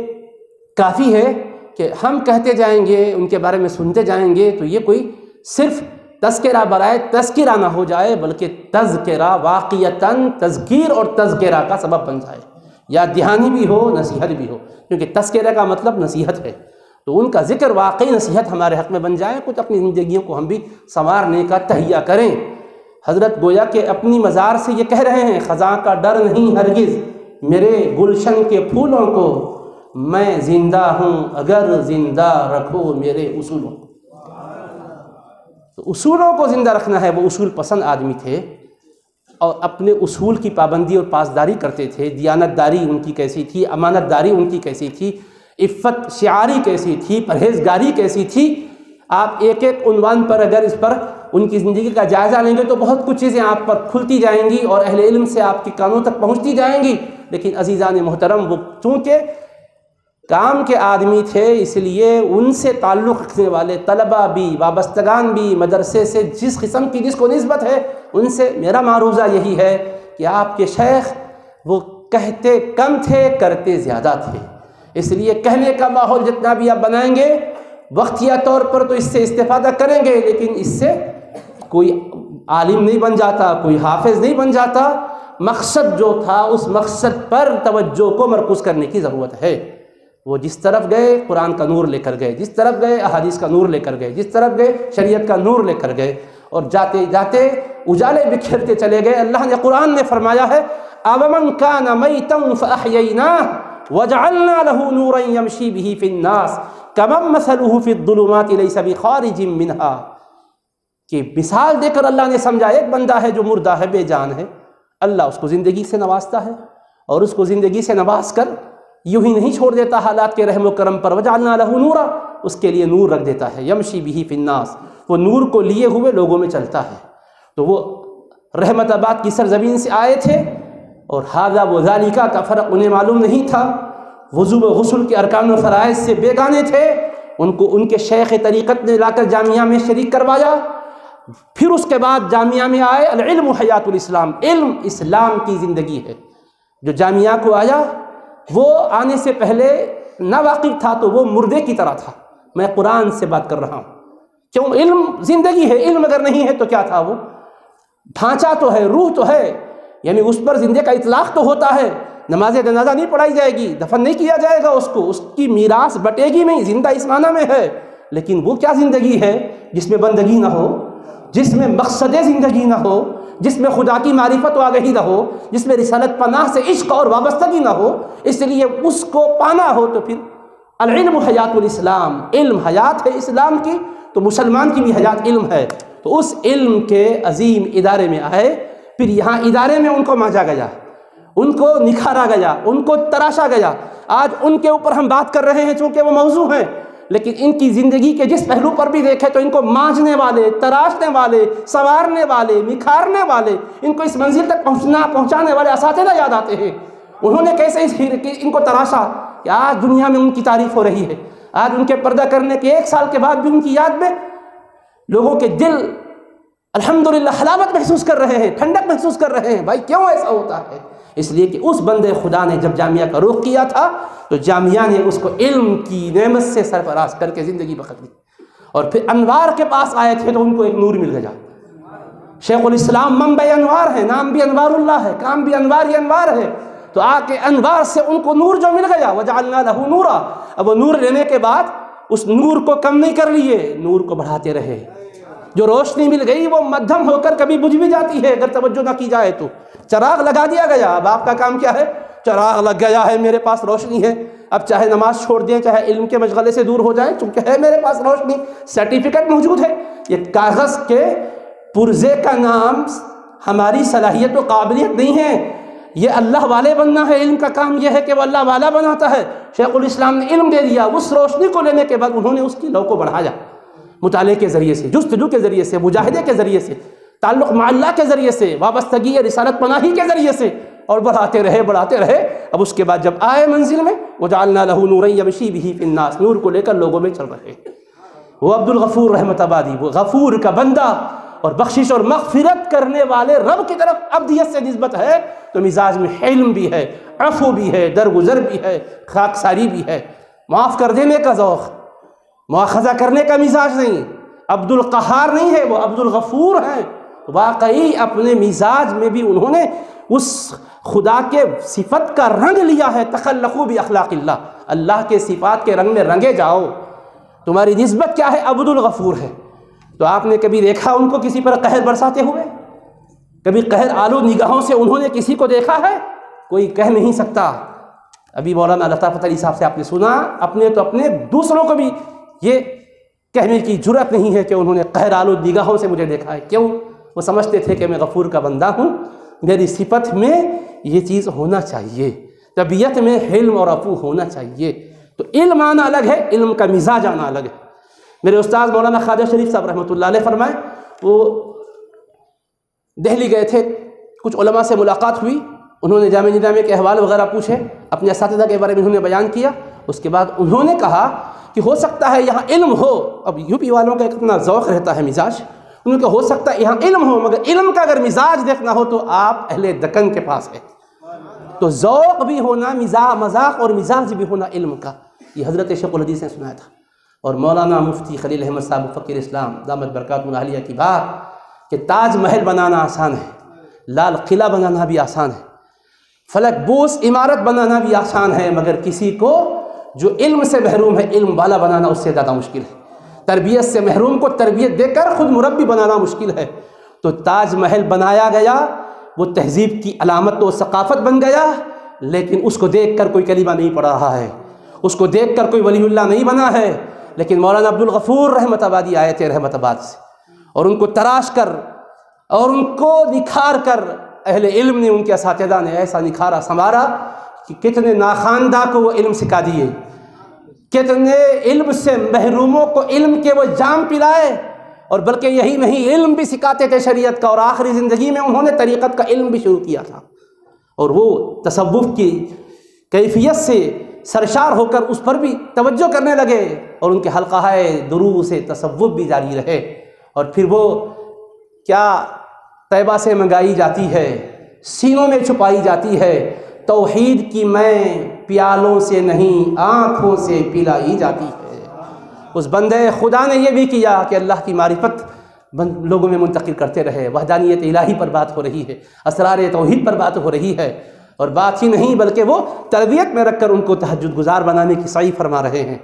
کافی ہے کہ ہم کہتے جائیں گے، ان کے بارے میں سنتے جائیں گے، تو یہ کوئی صرف تذکرہ برائے تذکرہ نہ ہو جائے، بلکہ تذکرہ واقعتاً تذکیر اور تذکرہ کا سبب بن جائے، یا دہانی بھی ہو نصیحت بھی ہو، کیونکہ تذکرہ کا مطلب نصیحت ہے. تو ان کا ذکر واقعی نصیحت ہمارے حق میں بن جائے. کچھ اپنی زندگیوں کو ہم بھی سنوارنے کا تہیہ کریں. حضرت گویا کہ اپنی مزار سے یہ کہہ رہے ہیں، خزاں کا ڈر نہیں ہرگز میرے گلشن کے پھولوں کو، میں زندہ ہوں اگر زندہ رکھو میرے اصولوں. تو اصولوں کو زندہ رکھنا ہے. وہ اصول پسند آدمی تھے اور اپنے اصول کی پابندی اور پاسداری کرتے تھے. دیانت داری ان کی کیسی تھی، امانت داری ان کی کیسی تھی، عفت شعاری کیسی تھی، پرہیزگاری کیسی تھی. آپ ایک ایک عنوان پر اگر اس پر ان کی زندگی کا جائزہ لیں گے تو بہت کچھ چیزیں آپ پر کھلتی جائیں گی اور اہل علم سے آپ کے کانوں تک پہنچتی جائیں گی. لیکن عزیزان محترم، وہ چونکہ کام کے آدمی تھے، اس لیے ان سے تعلق رکھنے والے طلباء بھی، وابستگان بھی، مدرسے سے جس قسم کی جس کو نسبت ہے، ان سے میرا معروضہ یہی ہے کہ آپ کے شیخ وہ کہتے کم تھے، کرتے زیادہ تھے. اس لیے کہنے کا ماحول جتنا بھی آپ بنائیں گے وقتیہ طور پر تو اس سے استفادہ کریں گے، لیکن اس سے کوئی عالم نہیں بن جاتا، کوئی حافظ نہیں بن جاتا. مقصد جو تھا اس مقصد پر توجہ کو مرکوز کرنے کی ضرورت ہے. وہ جس طرف گئے قرآن کا نور لے کر گئے، جس طرف گئے احادیث کا نور لے کر گئے، جس طرف گئے شریعت کا نور لے کر گئے، اور جاتے جاتے اجالے بکھیرتے چلے گئے. اللہ نے قرآن میں فرمایا ہے أَوَمَنْ كَانَ مَيْتًا فَأَحْيَيْنَاهُ وَجَعَلْنَا لَهُ نُورًا يَمْشِي بِهِ فِي النَّاسِ كَمَنْ مَثَلُهُ فِي الظُّلُمَاتِ لَيْسَ بِخَارِجٍ مِّنْهَا. کہ مثال دے کر اللہ نے سمجھا ایک بندہ ہے جو مردہ ہے، بے جان ہے، اللہ اس کو زندگی سے نوازتا ہے اور اس کو زندگی سے نواز کر یوں ہی نہیں چھوڑ دیتا حالات کے رحم و کرم پر. وَجَعَلْنَا لَهُ نُورًا، اس کے لیے نور رکھ دیتا ہے. يَمْشِي بِهِ فِي النَّاسِ، وہ نور کو لیے ہوئے لوگوں میں چلتا ہے. تو وہ رحمت آباد کی سرزمین سے آئے تھے اور ہذا و ذالکہ کا فرق انہیں معلوم نہیں تھا. وضو و غسل کے ارکان و فرائض سے بیگانے تھے. ان کو ان کے شیخ طریقت نے لا کر جامعہ میں شریک کروایا. پھر اس کے بعد جامعہ میں آئے. العلم حیات الاسلام، علم اسلام کی زندگی ہے. جو جامعہ کو آیا وہ آنے سے پہلے نہ واقف تھا تو وہ مردے کی طرح تھا. میں قرآن سے بات کر رہا ہوں. کیوں؟ علم زندگی ہے. علم اگر نہیں ہے تو کیا تھا؟ وہ ڈھانچہ تو ہے، روح تو ہے، یعنی اس پر زندے کا اطلاق تو ہوتا ہے. نماز جنازہ نہیں پڑھائی جائے گی، دفن نہیں کیا جائے گا اس کو، اس کی میراث بٹے گی نہیں، زندہ اس معنی میں ہے. لیکن وہ کیا زندگی ہے جس میں بندگی نہ ہو، جس میں مقصد زندگی نہ ہو، جس میں خدا کی معرفت و آگہی نہ ہو، جس میں رسالت پناہ سے عشق اور وابستگی نہ ہو. اس لیے اس کو پانا ہو تو پھر العلم حیات الاسلام، علم حیات ہے اسلام کی، تو مسلمان کی بھی حیات علم ہے. تو اس علم کے عظیم ادارے میں آئے. پھر یہاں ادارے میں ان کو مانجا گیا، ان کو نکھارا گیا، ان کو تراشا گیا. آج ان کے اوپر ہم بات کر رہے ہیں چونکہ وہ موضوع ہیں، لیکن ان کی زندگی کے جس پہلو پر بھی دیکھیں تو ان کو مانجنے والے، تراشنے والے، سنوارنے والے، نکھارنے والے، ان کو اس منزل تک پہنچانے والے اساتذہ یاد آتے ہیں. انہوں نے کیسے ان کو تراشا کہ آج دنیا میں ان کی تعریف ہو رہی ہے. آج ان کے پردہ کرنے کے 1 سال کے بعد بھی ان کی یاد میں لوگوں کے دل الحمدللہ حلاوت محسوس کر رہے ہیں، ٹھنڈک محسوس کر رہے ہیں. بھائی کیوں ایسا ہوتا ہے؟ اس لیے کہ اس بندے خدا نے جب جامعہ کا رخ کیا تھا تو جامعہ نے اس کو علم کی نعمت سے سرفراز کر کے زندگی بخش دی. اور پھر انوار کے پاس آئے تھے تو ان کو ایک نور مل گیا. شیخ الاسلام منبع انوار ہے، نام بھی انوار اللہ ہے، کام بھی انوار ہی انوار ہے. تو آ کے انوار سے ان کو نور جو مل گیا، وجعلنا لہ نورا. اب وہ نور لینے کے بعد اس نور کو کم نہیں کر لیے، نور کو بڑھاتے رہے. جو روشنی مل گئی وہ مدھم ہو کر کبھی بجھ بھی جاتی ہے اگر توجہ نہ کی جائے تو۔ چراغ لگا دیا گیا، اب آپ کا کام کیا ہے؟ چراغ لگ گیا ہے، میرے پاس روشنی ہے، اب چاہے نماز چھوڑ دیں، چاہے علم کے مشغلے سے دور ہو جائیں، چونکہ ہے میرے پاس روشنی، سرٹیفکیٹ موجود ہے۔ یہ کاغذ کے پرزے کا نام ہماری صلاحیت و قابلیت نہیں ہے، یہ اللہ والے بننا ہے۔ علم کا کام یہ ہے کہ وہ اللہ والا بناتا ہے۔ شیخ الاسلام نے علم دے دیا، اس روشنی کو لینے کے بعد انہوں نے اس کی لو کو بڑھایا، مطالعے کے ذریعے سے، جستجو کے ذریعے سے، مجاہدے کے ذریعے سے، تعلق مع اللہ کے ذریعے سے، وابستگی رسالت پناہی کے ذریعے سے، اور بڑھاتے رہے۔ اب اس کے بعد جب آئے منزل میں، وَجَعَلْنَا لَهُ نُورًا يَمْشِي بِهِ فِي النَّاسِ، نور کو لے کر لوگوں میں چل رہے۔ وہ عبد الغفور رحمت آبادی، وہ غفور کا بندہ اور بخشش اور مغفرت کرنے والے رب کی طرف عبدیت سے نسبت ہے تو مزاج میں حلم بھی ہے، عفو بھی ہے، درگزر بھی ہے، خاکساری بھی ہے، معاف کر دینے کا ذوق، مواخذہ کرنے کا مزاج نہیں۔ عبد القہار نہیں ہے، وہ عبد الغفور ہیں۔ واقعی اپنے مزاج میں بھی انہوں نے اس خدا کے صفت کا رنگ لیا ہے۔ تخلقوا باخلاق اللہ، اللہ کے صفات کے رنگ میں رنگے جاؤ۔ تمہاری نسبت کیا ہے؟ عبد الغفور ہے۔ تو آپ نے کبھی دیکھا ان کو کسی پر قہر برساتے ہوئے؟ کبھی قہر آلود نگاہوں سے انہوں نے کسی کو دیکھا ہے؟ کوئی کہہ نہیں سکتا۔ ابھی مولانا لطافت علی صاحب سے آپ نے سنا، اپنے تو اپنے، دوسروں کو بھی یہ کہنے کی جرأت نہیں ہے کہ انہوں نے قہر آلود نگاہوں سے مجھے دیکھا ہے۔ کیوں؟ وہ سمجھتے تھے کہ میں غفور کا بندہ ہوں، میری صفت میں یہ چیز ہونا چاہیے، طبیعت میں حلم اور عفو ہونا چاہیے۔ تو علم آنا الگ ہے، علم کا مزاج آنا الگ ہے۔ میرے استاد مولانا خواجہ شریف صاحب رحمۃ اللہ علیہ فرمائے، وہ دہلی گئے تھے، کچھ علماء سے ملاقات ہوئی، انہوں نے جامعہ نظامیہ کے احوال وغیرہ پوچھے، اپنے اساتذہ کے بارے میں انہوں نے بیان کیا۔ اس کے بعد انہوں نے کہا کہ ہو سکتا ہے یہاں علم ہو، اب یو پی والوں کا اتنا ذوق رہتا ہے مزاج، انہوں نے کہا ہو سکتا ہے یہاں علم ہو، مگر علم کا اگر مزاج دیکھنا ہو تو آپ اہل دکن کے پاس ہے۔ تو ذوق بھی ہونا، مذاق اور مزاج بھی ہونا علم کا، یہ حضرت شیخ الحدیث نے سنایا تھا۔ اور مولانا مفتی خلیل احمد صاحب فقیر اسلام دامت برکاتہ العالیہ کی بات کہ تاج محل بنانا آسان ہے، لال قلعہ بنانا بھی آسان ہے، فلک بوس عمارت بنانا بھی آسان ہے، مگر کسی کو جو علم سے محروم ہے علم والا بنانا اس سے زیادہ مشکل ہے۔ تربیت سے محروم کو تربیت دے کر خود مربی بنانا مشکل ہے۔ تو تاج محل بنایا گیا، وہ تہذیب کی علامت و ثقافت بن گیا، لیکن اس کو دیکھ کر کوئی کلمہ نہیں پڑھ رہا ہے، اس کو دیکھ کر کوئی ولی اللہ نہیں بنا ہے۔ لیکن مولانا عبد الغفور رحمت آبادی آئے تھے رحمت آباد سے، اور ان کو تراش کر اور ان کو نکھار کر اہل علم نے، ان کے اساتذہ نے ایسا نکھارا سنوارا کہ کتنے ناخواندہ کو وہ علم سکھا دیے، کتنے علم سے محروموں کو علم کے وہ جام پلائے، اور بلکہ یہی نہیں، علم بھی سکھاتے تھے شریعت کا، اور آخری زندگی میں انہوں نے طریقت کا علم بھی شروع کیا تھا، اور وہ تصوف کی کیفیت سے سرشار ہو کر اس پر بھی توجہ کرنے لگے، اور ان کے حلقہ دروس تصوف بھی جاری رہے۔ اور پھر وہ کیا طیبہ سے منگائی جاتی ہے، سینوں میں چھپائی جاتی ہے، توحید کی میں پیالوں سے نہیں آنکھوں سے پلائی جاتی ہے۔ اس بندے خدا نے یہ بھی کیا کہ اللہ کی معرفت لوگوں میں منتقل کرتے رہے، وحدانیت الہی پر بات ہو رہی ہے، اسرار توحید پر بات ہو رہی ہے، اور بات ہی نہیں بلکہ وہ تربیت میں رکھ کر ان کو تہجد گزار بنانے کی سعی فرما رہے ہیں،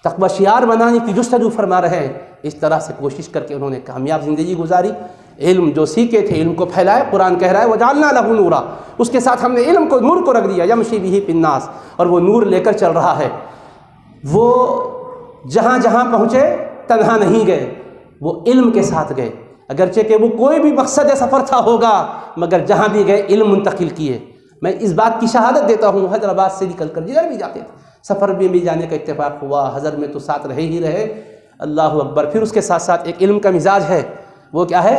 تقوی شعار بنانے کی جستجو فرما رہے ہیں۔ اس طرح سے کوشش کر کے انہوں نے کامیاب زندگی گزاری، علم جو سیکھے تھے علم کو پھیلائے۔ قرآن کہہ رہا ہے وَجَعَلْنَا لَهُ نُورًا، اس کے ساتھ ہم نے علم کو، نور کو رکھ دیا، يَمْشِي بِهِ فِي النَّاسِ، اور وہ نور لے کر چل رہا ہے۔ وہ جہاں جہاں پہنچے تنہا نہیں گئے، وہ علم کے ساتھ گئے، اگرچہ کہ وہ کوئی بھی مقصد سفر تھا ہوگا، مگر جہاں بھی گئے علم منتقل کیے۔ میں اس بات کی شہادت دیتا ہوں، حیدرآباد سے نکل کر جدھر بھی جاتے تھے، سفر میں بھی جانے کا اتفاق ہوا، حضر میں تو ساتھ رہے ہی رہے، اللہ اکبر۔ پھر اس کے ساتھ ساتھ ایک علم کا مزاج ہے، وہ کیا ہے؟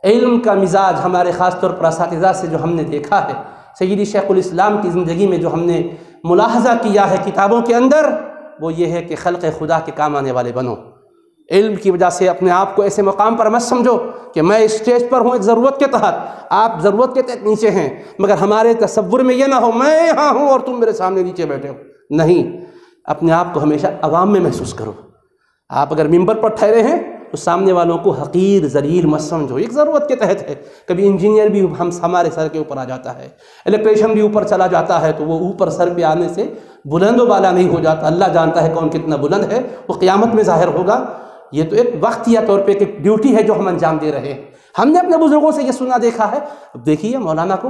علم کا مزاج ہمارے خاص طور پر اساتذہ سے جو ہم نے دیکھا ہے، سیدی شیخ الاسلام کی زندگی میں جو ہم نے ملاحظہ کیا ہے کتابوں کے اندر، وہ یہ ہے کہ خلق خدا کے کام آنے والے بنو۔ علم کی وجہ سے اپنے آپ کو ایسے مقام پر مت سمجھو کہ میں اسٹیج پر ہوں ایک ضرورت کے تحت، آپ ضرورت کے تحت نیچے ہیں، مگر ہمارے تصور میں یہ نہ ہو میں یہاں ہوں اور تم میرے سامنے نیچے بیٹھے ہو، نہیں، اپنے آپ کو ہمیشہ عوام میں محسوس کرو۔ آپ اگر ممبر پر ٹھہرے ہیں تو سامنے والوں کو حقیر ذلیل مت سمجھو، ایک ضرورت کے تحت ہے۔ کبھی انجینئر بھی ہمارے سر کے اوپر آ جاتا ہے، الیکٹریشین بھی اوپر چلا جاتا ہے، تو وہ اوپر سر پہ آنے سے بلند و بالا نہیں ہو جاتا، اللہ جانتا ہے کون کتنا بلند ہے، وہ قیامت میں ظاہر ہوگا۔ یہ تو ایک وقتیہ طور پہ ایک ڈیوٹی ہے جو ہم انجام دے رہے ہیں. ہم نے اپنے بزرگوں سے یہ سنا دیکھا ہے. اب دیکھیے مولانا کو،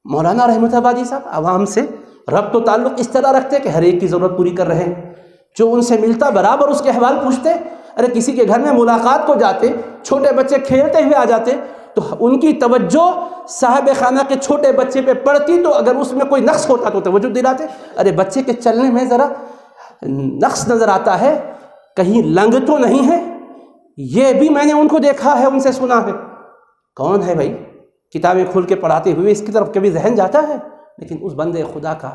مولانا رحمت آبادی صاحب عوام سے ربط و تعلق اس طرح رکھتے کہ ہر ایک کی ضرورت پوری کر رہے ہیں. جو ان سے ملتا برابر اس کے احوال پوچھتے. ارے کسی کے گھر میں ملاقات کو جاتے، چھوٹے بچے کھیلتے ہوئے آ جاتے تو ان کی توجہ صاحب خانہ کے چھوٹے بچے پہ پڑتی تو اگر اس میں کوئی نقص ہوتا تو توجہ دلاتے. ارے بچے کے چلنے میں ذرا نقص نظر آتا ہے، کہیں لنگ تو نہیں ہے؟ یہ بھی میں نے ان کو دیکھا ہے، ان سے سنا ہے. کون ہے بھائی کتابیں کھول کے پڑھاتے ہوئے اس کی طرف کبھی ذہن جاتا ہے؟ لیکن اس بندے خدا کا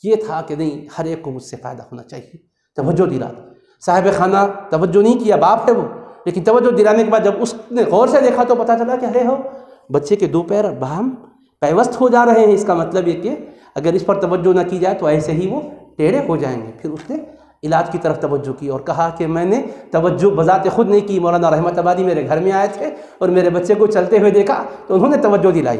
یہ تھا کہ نہیں، ہر ایک کو مجھ سے فائدہ ہونا چاہیے. توجہ دلا. صاحب خانہ توجہ نہیں کیا، باپ ہے وہ، لیکن توجہ دلانے کے بعد جب اس نے غور سے دیکھا تو پتہ چلا کہ ارے ہو بچے کے دو پیر باہم پیوست ہو جا رہے ہیں. اس کا مطلب یہ کہ اگر اس پر توجہ نہ کی جائے تو ایسے ہی وہ ٹیڑھے ہو جائیں گے. پھر اس نے علاج کی طرف توجہ کی اور کہا کہ میں نے توجہ بذات خود نہیں کی. مولانا رحمت آبادی میرے گھر میں آئے تھے اور میرے بچے کو چلتے ہوئے دیکھا تو انہوں نے توجہ دلائی.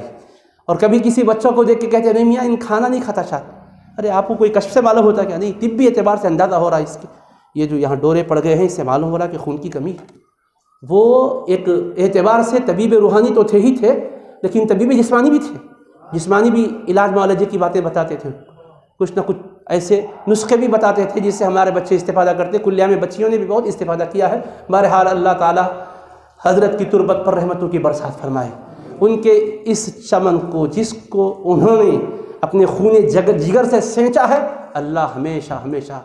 اور کبھی کسی بچوں کو دیکھ کے کہتے نہیں میاں ان کھانا نہیں کھاتا شاید. ارے آپ کو کوئی کشف سے معلوم ہوتا کیا؟ نہیں، طبی اعتبار سے اندازہ ہو رہا ہے اس کے یہ جو یہاں ڈورے پڑ گئے ہیں اس سے معلوم ہو رہا کہ خون کی کمی ہے. وہ ایک اعتبار سے طبیب روحانی تو تھے ہی تھے، لیکن طبیب جسمانی بھی تھے. جسمانی بھی علاج معالجے کی باتیں بتاتے تھے، کچھ نہ کچھ ایسے نسخے بھی بتاتے تھے جس سے ہمارے بچے استفادہ کرتے. کلیہ میں بچیوں نے بھی بہت استفادہ کیا ہے. بہرحال اللہ تعالیٰ حضرت کی تربت پر رحمتوں کی برسات فرمائے. ان کے اس چمن کو جس کو انہوں نے اپنے خون جگر سے سینچا ہے، اللہ ہمیشہ ہمیشہ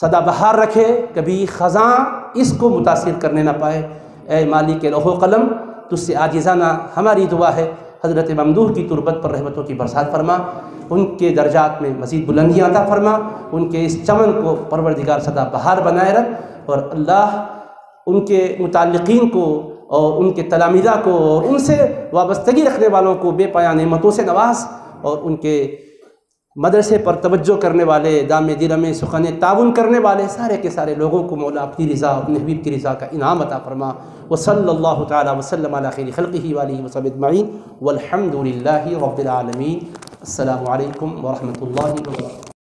سدا بہار رکھے، کبھی خزاں اس کو متاثر کرنے نہ پائے. اے مالک لوح و قلم، تجھ سے عاجزانہ ہماری دعا ہے حضرت ممدوح کی تربت پر رحمتوں کی برسات فرما. ان کے درجات میں مزید بلندیاں عطا فرما. ان کے اس چمن کو پروردگار سدا بہار بنائے رکھ. اور اللہ ان کے متعلقین کو اور ان کے تلامذہ کو اور ان سے وابستگی رکھنے والوں کو بے پایان نعمتوں سے نواز. اور ان کے مدرسے پر توجہ کرنے والے، دام دلم سخن تعاون کرنے والے سارے کے سارے لوگوں کو مولا اپنی رضا، اپنے حبیب کی رضا کا انعام عطا فرما. وصلی اللہ تعالی وسلم علی خیر خلقہ وآلہ وصحبہ اجمعین والحمد للہ رب العالمین. السلام علیکم ورحمۃ اللہ وبرکاتہ.